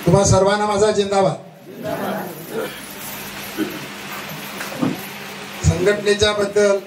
तुम्हा सर्वांना माझा जिंदाबाद. संघटनेच्या बद्दल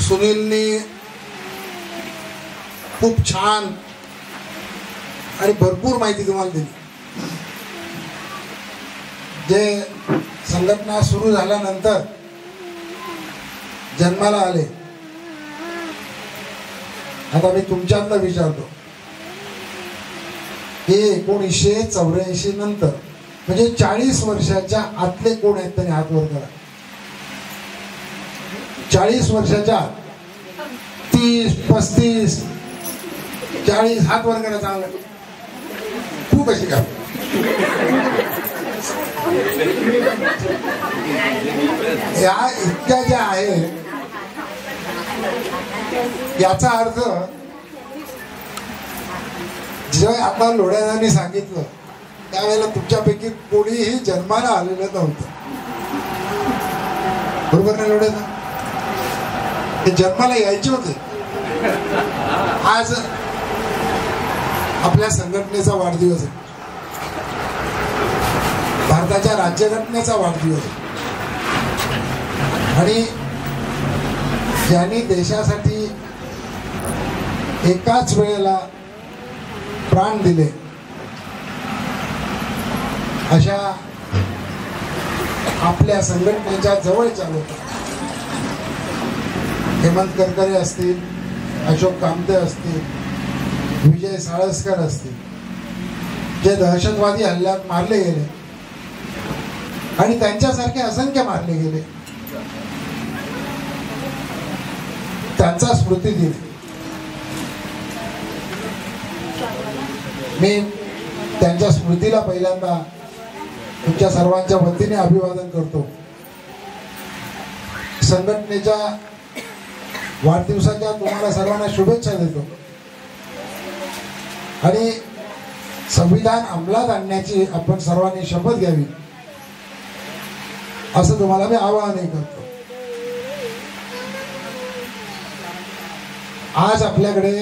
सुनीलनी खूप छान आणि भरपूर माहिती तुम्हाला दिली. जे संघटना सुरू झाल्यानंतर जन्माला आले, आता मी तुमच्यातलं विचारतो की 1984 नंतर म्हणजे 40 वर्षाच्या आतले कोण आहेत त्यांनी हात वर करा. 40 वर्षाच्या 30, 35, 40 हात वर करा. चांगलं तू कशी का या इतक्या ज्या आहेत याचा अर्थ जेव्हा आता लोढ्याने सांगितलं त्यावेळेला तुमच्यापैकी कोणीही जन्माला आलेलं नव्हतं. बरोबर नाही लोढ्यानं? ते जन्माला यायचे होते. आज आपल्या संघटनेचा वाढदिवस आहे, भारताच्या राज्यघटनेचा वाढदिवस आहे. आणि ज्यांनी देशासाठी एकाच वेळेला प्राण दिले अशा आपल्या संघटनेच्या जवळच्या लोक हेमंत करकरे असतील, अशोक कामते असतील, विजय साळसकर असतील, जे दहशतवादी हल्ल्यात मारले गेले आणि त्यांच्यासारखे असंख्य मारले गेले, त्यांचा स्मृती दिन मी त्यांच्या स्मृतीला पहिल्यांदा तुमच्या सर्वांच्या वतीने अभिवादन करतो. संघटनेच्या वाढदिवसाच्या तुम्हाला सर्वांना शुभेच्छा देतो आणि संविधान अंमलात आणण्याची आपण सर्वांनी शपथ घ्यावी असं तुम्हाला मी आवाहनही करतो. आज आपल्याकडे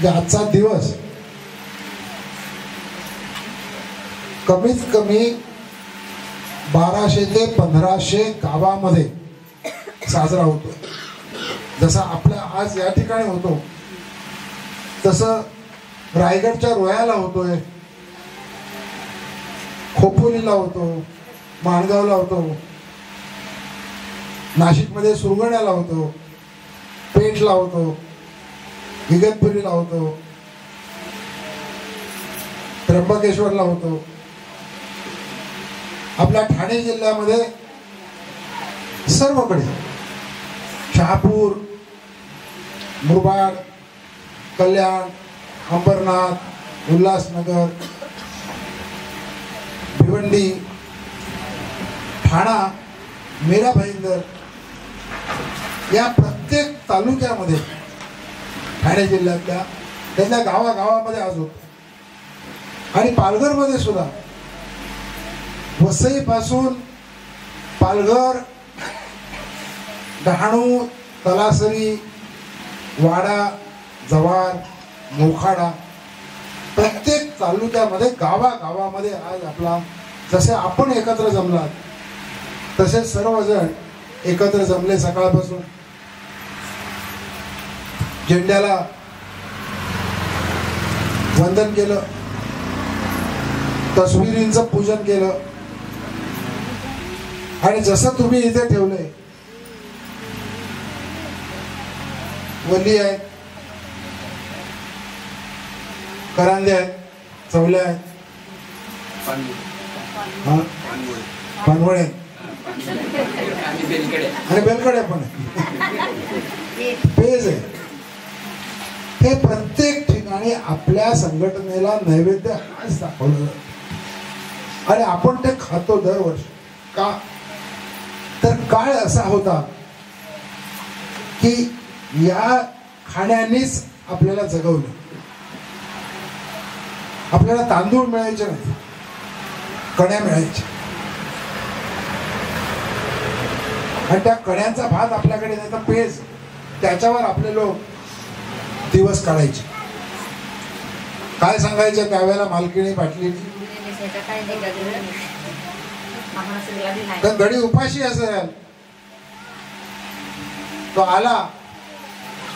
आजचा दिवस कमीत कमी 1200 ते 1500 गावामध्ये साजरा होतो. जसा आपला आज या ठिकाणी होतो तसं रायगडच्या रोह्याला होतोय, खोपोलीला होतो, माणगावला होतो, नाशिकमध्ये सुरगण्याला होतो, पेठला होतो, इगतपुरीला होतो, त्र्यंबकेश्वरला होतो. आपल्या ठाणे जिल्ह्यामध्ये सर्वकडे शहापूर, मुरबाड, कल्याण, अंबरनाथ, उल्हासनगर, भिवंडी, ठाणा, मीरा भाईंदर या प्रत्येक तालुक्यामध्ये ठाणे जिल्ह्यातल्या त्यातल्या गावागावामध्ये आज होतो. आणि पालघरमध्ये सुद्धा वसई पासून पालघर, डहाणू, तलासरी, वाडा, जव्हार, मोखाडा प्रत्येक तालुक्यामध्ये गावागावामध्ये आज आपला जसे आपण एकत्र जमलात तसे सर्वजण एकत्र जमले. सकाळपासून झेंड्याला वंदन केलं, तस्वीरींचं पूजन केलं आणि जसं तुम्ही इथे ठेवलंय वल्ली आहेत, करांदे आहेत, चवल्या आहेत, पानवळे आणि बेलकडे पण पेज आहे. हे प्रत्येक ठिकाणी आपल्या संघटनेला नैवेद्य आज दाखवलं जातं आणि आपण ते खातो दरवर्षी. का तर काळ असा होता की या खाण्यानेच आपल्याला जगवलं. आपल्याला तांदूळ मिळायचे नाही, कण्या मिळायच्या आणि त्या कण्यांचा भात आपल्याकडे नाही तर पेज त्याच्यावर आपले लोक दिवस काढायचे. काय सांगायचं त्यावेळेला मालकीणी पाटली तर गडी उपाशी असेल तो आला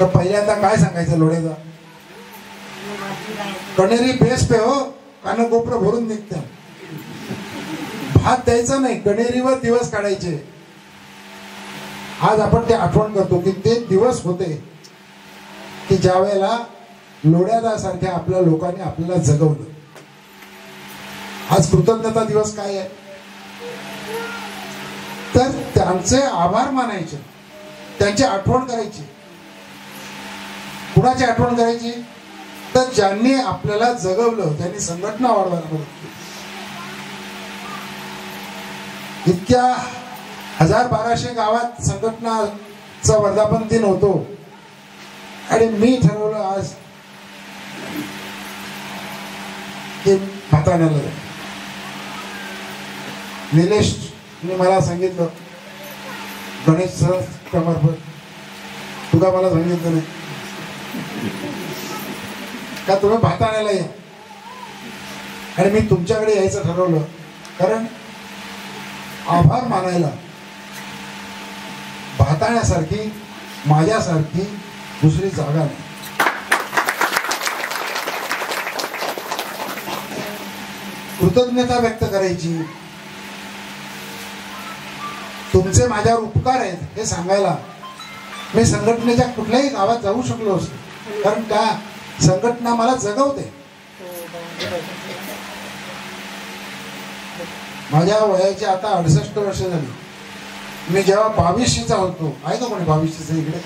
तर पहिल्यांदा काय सांगायचं लोढेचा कणेरी बेस पे हो कान कोपर भरून निघतं भात द्यायचा नाही कणेरीवर दिवस काढायचे आज आपण ते आठवण करतो की ते दिवस होते की ज्या वेळेला लोढ्यादा सारख्या आपल्या लोकांनी आपल्याला जगवलं आज कृतज्ञता दिवस काय आहे तर त्यांचे आभार मानायचे त्यांची आठवण करायची कुणाची आठवण करायची तर ज्यांनी आपल्याला जगवलं ज्यांनी संघटना वाढवायला मदत केली इतक्या 1200 गावात संघटनाचा वर्धापन दिन होतो आणि मी ठरवलं आज की भाताण्याला निलेशने मला सांगितलं गणेश सर मार्फत तुका मला सांगितलं नाही का तुम्ही भाताण्याला या आणि मी तुमच्याकडे यायचं ठरवलं कारण आभार मानायला भाताण्यासारखी माझ्यासारखी दुसरी जागा नाही कृतज्ञता व्यक्त करायची तुमचे माझ्यावर उपकार आहेत हे सांगायला मी संघटनेच्या कुठल्याही गावात जाऊ शकलो असतो कारण त्या संघटना मला जगवते माझ्या वयाची आता 68 वर्ष झाली मी जेव्हा 22शीचा होतो आहे का कोणी 22शीचा इकडे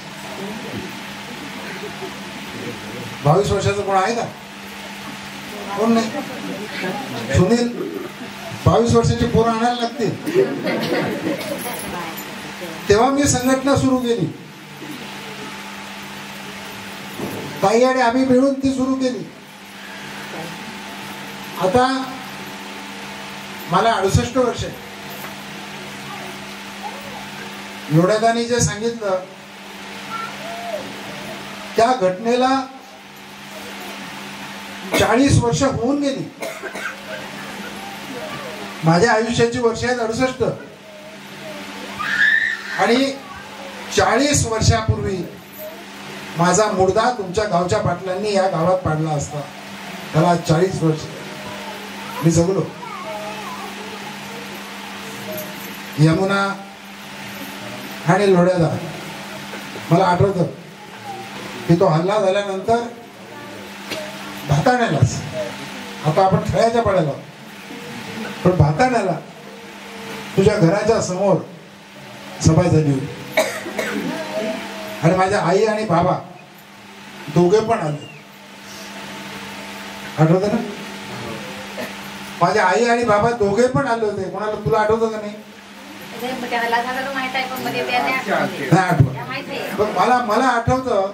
22 वर्षाचं कोण आहे का कोण नाही सुनील 22 वर्षाची पोरं आणायला लागतील तेव्हा मी संघटना सुरू केली काही आणि आम्ही मिळून ती सुरू केली आता मला 68 वर्ष आहे लोढ्यादानी जे सांगितलं त्या घटनेला 40 वर्ष होऊन गेली माझ्या आयुष्याची वर्ष आहेत 68 आणि 40 वर्षापूर्वी माझा मुर्दा तुमच्या गावच्या पाटलांनी या गावात पाडला असता त्याला 40 वर्ष मी जगलो यमुना आणि लोढ्यादा मला आठवतं की तो हल्ला झाल्यानंतर भाताण्यालाच आता आपण खेळायच्या पाड्याला पण भाताण्याला तुझ्या घराच्या समोर सभा झाली होती आणि माझ्या आई आणि बाबा दोघे पण आले आठवतं ना माझ्या आई आणि बाबा दोघे पण आले होते कोणाला तुला आठवतं का नाही मला आठवतं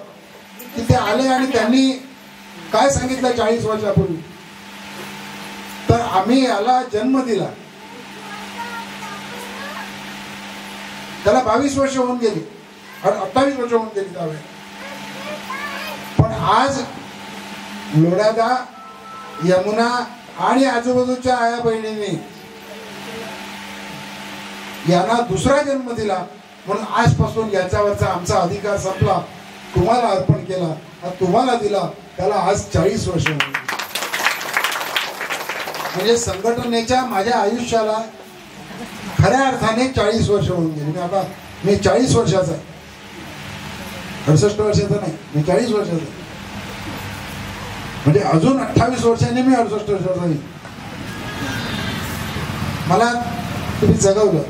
की ते आले आणि त्यांनी काय सांगितलं 40 वर्षापूर्वी तर आम्ही याला जन्म दिला त्याला 22 वर्ष होऊन गेली 28 वर्ष होऊन गेली त्यावेळी पण आज लोढ्यादा यमुना आणि आजूबाजूच्या आया बहिणींनी यांना दुसरा जन्म दिला म्हणून आजपासून याच्यावरचा आमचा अधिकार संपला तुम्हाला अर्पण केला तुम्हाला दिला त्याला आज 40 वर्ष म्हणजे संघटनेच्या माझ्या आयुष्याला खऱ्या अर्थाने 40 वर्ष होऊन गेली आता मी 40 वर्षाचा आहे 68 वर्षाचा नाही मी 40 वर्षाचा म्हणजे अजून 28 वर्षांनी मी 68 वर्षाचा आहे मला तुम्ही जगवलं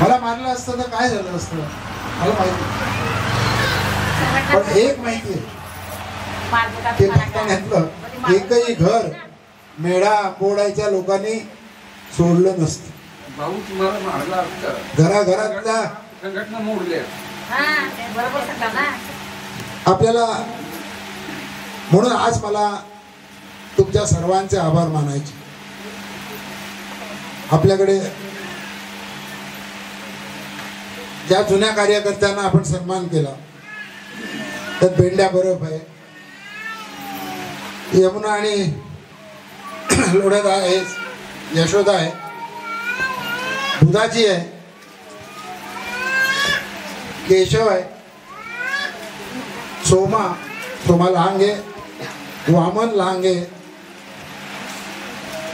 मला मारलं असतं तर काय झालं असतं मला माहिती पण एक माहिती आहे ते भाताण्यातलं एकही घर मेढा मोडायच्या लोकांनी सोडलं नसतं घराघरातल्या संघटना मोडल्या आपल्याला म्हणून आज मला तुमच्या सर्वांचे आभार मानायचे ज्या जुन्या कार्यकर्त्यांना आपण सन्मान केला, त्यात बेंड्या बरफ आहे, यमुना आणि लोढा आहे, यशोदा आहे, बुधाजी आहे, केशव आहे, सोमा लांगे, वामन लांगे,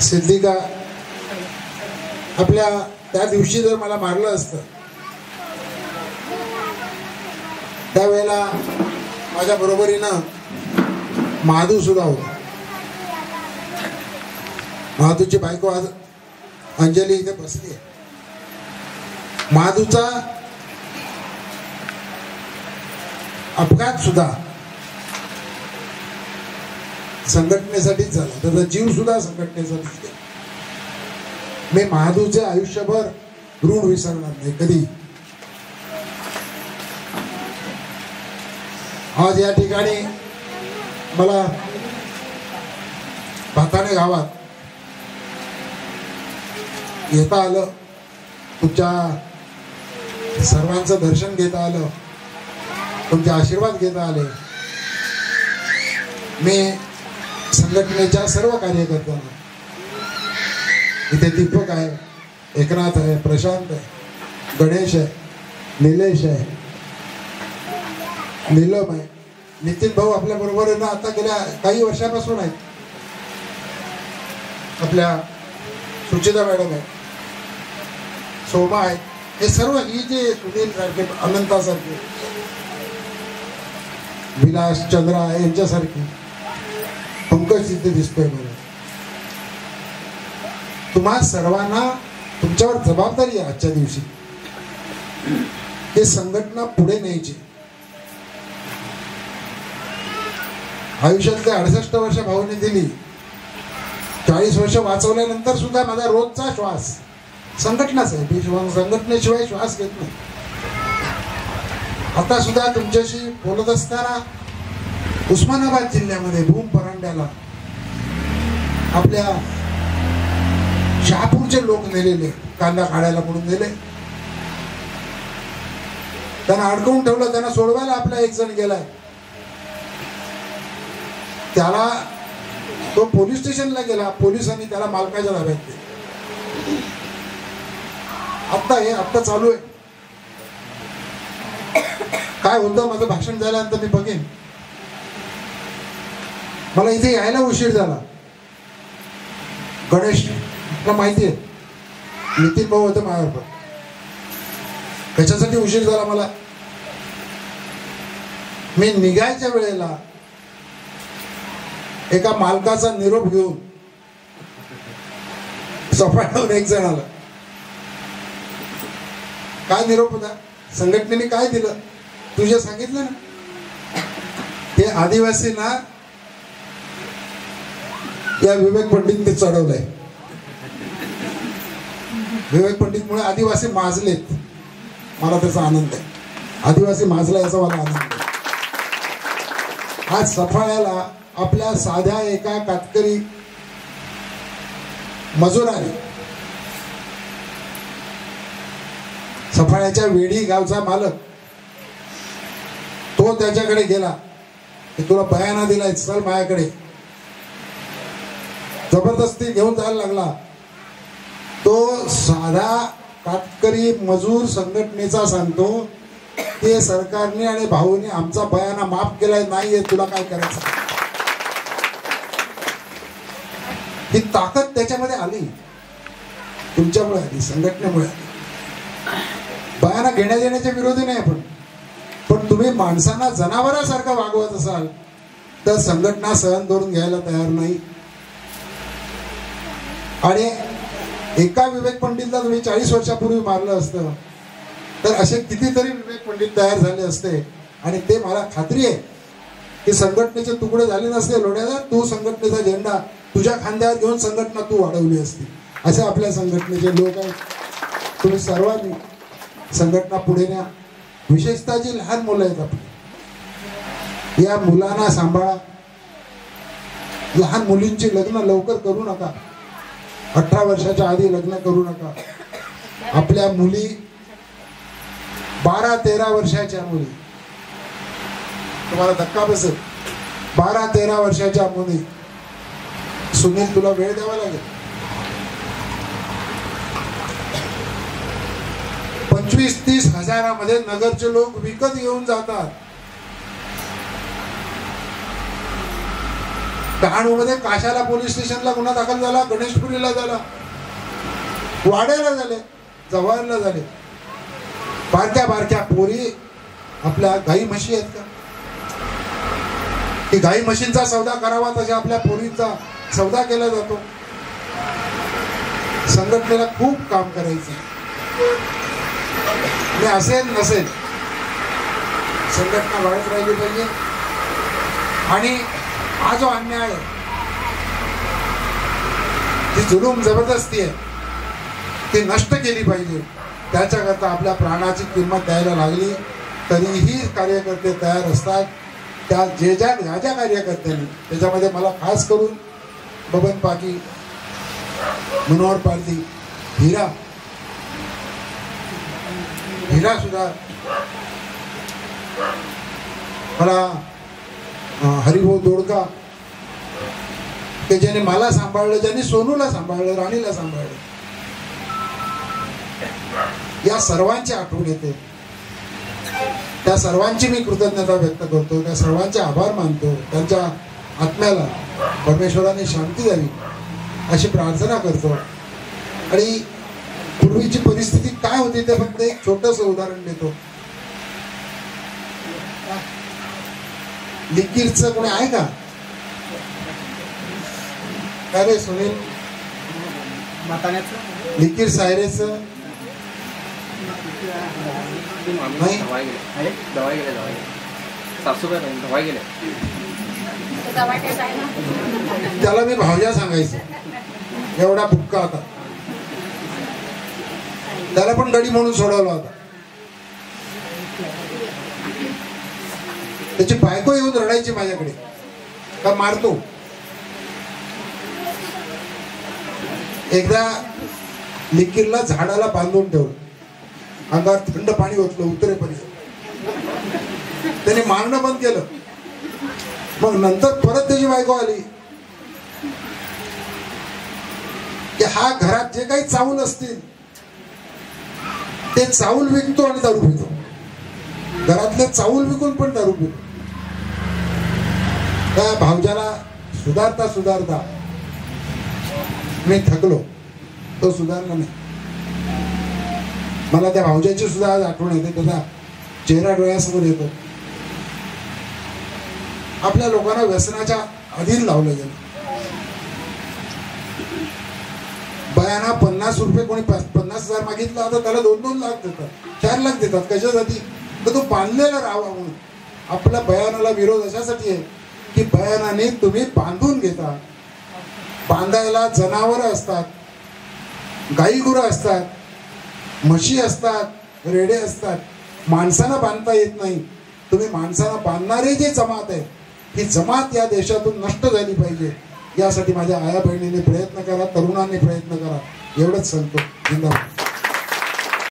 सिद्धिका. आपल्या त्या दिवशी जर मला मारलं असतं त्यावेळेला माझ्या बरोबरीनं महादू सुद्धा होता. महादूची बायको आज अंजली इथे बसली आहे. महादूचा अपघात सुद्धा संघटनेसाठीच झाला, त्याचा जीव सुद्धा संघटनेसाठीच गेला. मी महादूचे आयुष्यभर ऋण विसरणार नाही कधी. आज या ठिकाणी मला भाताणे गावात येता आलं, तुमच्या सर्वांचं दर्शन घेता आलं, तुमचे आशीर्वाद घेता आले. मी संघटनेच्या सर्व कार्यकर्त्यांना, इथे दीपक आहे, एकनाथ आहे, प्रशांत आहे, गणेश आहे, निलेश आहे, नीलम आहे, नितीन भाऊ आपल्या बरोबर आहे ना, आता गेल्या काही वर्षापासून आहेत, आपल्या सुचिता मॅडम आहे, सोमा आहे, हे सर्व ही जे सुनील सारखे, अनंतासारखे, विलास चंद्रा यांच्यासारखी, पंकज तिथे दिसतोय मला. तुम्हा सर्वांना तुमच्यावर जबाबदारी आहे आजच्या दिवशी. हे संघटना पुढे न्यायची. आयुष्यातले 68 वर्ष भाऊने दिली, 40 वर्ष वाचवल्यानंतर सुद्धा माझा रोजचा श्वास संघटनाच आहे. संघटनेशिवाय श्वास घेत नाही. आता सुद्धा तुमच्याशी बोलत असताना उस्मानाबाद जिल्ह्यामध्ये भूम परांड्याला आपल्या शहापूरचे लोक नेलेले, कांदा काढायला म्हणून नेले, त्यांना अडकवून ठेवलं. त्यांना सोडवायला आपला एक जण गेलाय, त्याला तो पोलीस स्टेशनला गेला, पोलिसांनी त्याला मालकाच्या ताब्यात दिले. आत्ता चालू आहे. काय होतं माझं भाषण झाल्यानंतर मी बघेन. मला इथे यायला उशीर झाला. गणेश माहिती आहे, नितीन भाऊ होते माझ्यावर, त्याच्यासाठी उशीर झाला मला. मी निघायच्या वेळेला एका मालकाचा निरोप घेऊन सफाळ्यावर एक जण आला. काय निरोप होता? संघटनेने काय दिलं? तुझे सांगितलं ना, हे आदिवासींना या विवेक पंडितने चढवलंय. विवेक पंडित मुळे आदिवासी माजलेत. मला त्याचा आनंद आहे. आदिवासी माजला याचा मला आनंद आहे. आज सफाळ्याला आपल्या साध्या एका कातकरी मजुराने, सफाळ्याच्या वेडी गावचा मालक, तो त्याच्याकडे गेला की तुला बयाना दिलाय, चल माझ्याकडे. जबरदस्ती घेऊन जायला लागला. तो साधा कातकरी मजूर संघटनेचा सांगतो की सरकारने आणि भाऊने आमचा बयाना माफ केलाय, नाहीये, तुला काय करायचं. ही ताकद त्याच्यामध्ये आली, तुमच्यामुळे आली, संघटनेमुळे आली. बयाना घेण्या देण्याच्या विरोधी नाही आपण, पण तुम्ही माणसांना जनावरांसारखं वागवत असाल तर संघटना सहन करून घ्यायला तयार नाही. आणि एका विवेक पंडितला तुम्ही 40 वर्षापूर्वी मारलं असतं तर असे कितीतरी विवेक पंडित तयार झाले असते. आणि ते मला खात्री आहे की संघटनेचे तुकडे झाले नसते लोढ्याला, तू संघटनेचा झेंडा तुझ्या खांद्यावर घेऊन संघटना तू वाढवली असती. असे आपल्या संघटनेचे लोक आहेत. तुम्ही सर्वांनी संघटना पुढे न्या. विशेषतः जी लहान मुलं आहेत आपली, या मुलांना सांभाळा. लहान मुलींची लग्न लवकर करू नका. 18 वर्षाच्या आधी लग्न करू नका. आपल्या मुली 12-13 वर्षाच्या मुली, तुम्हाला धक्का बसेल, 12-13 वर्षाच्या मुली, सुनील तुला वेळ द्यावा लागेल. 25-30 हजारामध्ये नगरचे लोक विकत घेऊन जातात. डहाणूमध्ये काशाला पोलीस स्टेशनला गुन्हा दाखल झाला, गणेशपुरीला झाला, वाड्याला झाले, जव्हारला झाले. बारक्या बारक्या पोरी आपल्या गाई म्हशी आहेत का, की गाई म्हशींचा सौदा करावा तशा आपल्या पोरींचा सौदा केला जातो. संघटनेला खूप काम करायचं. असेल नसेल संघटना वाढत राहिली पाहिजे. आणि हा जो अन्याय आहे, जी जुलूम जबरदस्ती आहे, ती नष्ट केली पाहिजे. त्याच्याकरता आपल्या प्राणाची किंमत द्यायला लागली तरीही कार्यकर्ते तयार असतात. त्या ज्या कार्यकर्त्यांनी, त्याच्यामध्ये मला खास करून बबन पाकी, मनोहर पारधी, हिरा सुद्धा, मला हरिभाऊ दोडका, की ज्याने मला सांभाळलं, ज्यांनी सोनूला सांभाळलं, राणीला सांभाळलं, या सर्वांची आठवण येते. त्या सर्वांची मी कृतज्ञता व्यक्त करतो, त्या सर्वांचे आभार मानतो. त्यांच्या आत्म्याला परमेश्वराने शांती द्यावी अशी प्रार्थना करतो. आणि पूर्वीची परिस्थिती काय होती ते फक्त एक छोटस उदाहरण देतो. लिकीरचं कोणी आहे का? काय रे सुनील? लिकीर सायरेचं नाही, त्याला मी भावजा सांगायचं, एवढा बुक्का होता, त्याला पण गडी म्हणून सोडवला होता. त्याची बायको येऊन रडायची माझ्याकडे, का मारतो. एकदा लिकीरला झाडाला बांधून ठेवलं, अंगावर थंड पाणी ओतलं उतरेपर्यंत, त्याने मारणं बंद केलं. मग नंतर परत त्याची बायको आली की हा घरात जे काही चावल असतील ते चावल विकतो आणि दारू पितो. घरातले चावल विकून पण दारू पितो. त्या भावजाला सुधारता सुधारता मी थकलो, तो सुधारला नाही. मला त्या भावजाची सुद्धा आज आठवण येते, त्याचा चेहरा डोळ्यासमोर येतो. आपल्या लोकांना व्यसनाच्या अधीन लावलं गेलं. बयाना 50 रुपये, कोणी 50,000 मागितला तर त्याला 2-2 लाख देतात, 4 लाख देतात. कशासाठी? तर तो बांधलेला राहावा म्हणून. आपल्या बयानाला विरोध अशासाठी आहे की बयानाने तुम्ही बांधून घेता. बांधायला जनावरं असतात, गाई गुरं असतात, म्हशी असतात, रेडे असतात. माणसांना बांधता येत नाही. तुम्ही माणसांना बांधणारे जे जमात आहे, ही जमात या देशातून नष्ट झाली पाहिजे. यासाठी माझ्या आया बहिणीने प्रयत्न करा, तरुणांनी प्रयत्न करा, एवढंच सांगतो. धन्यवाद.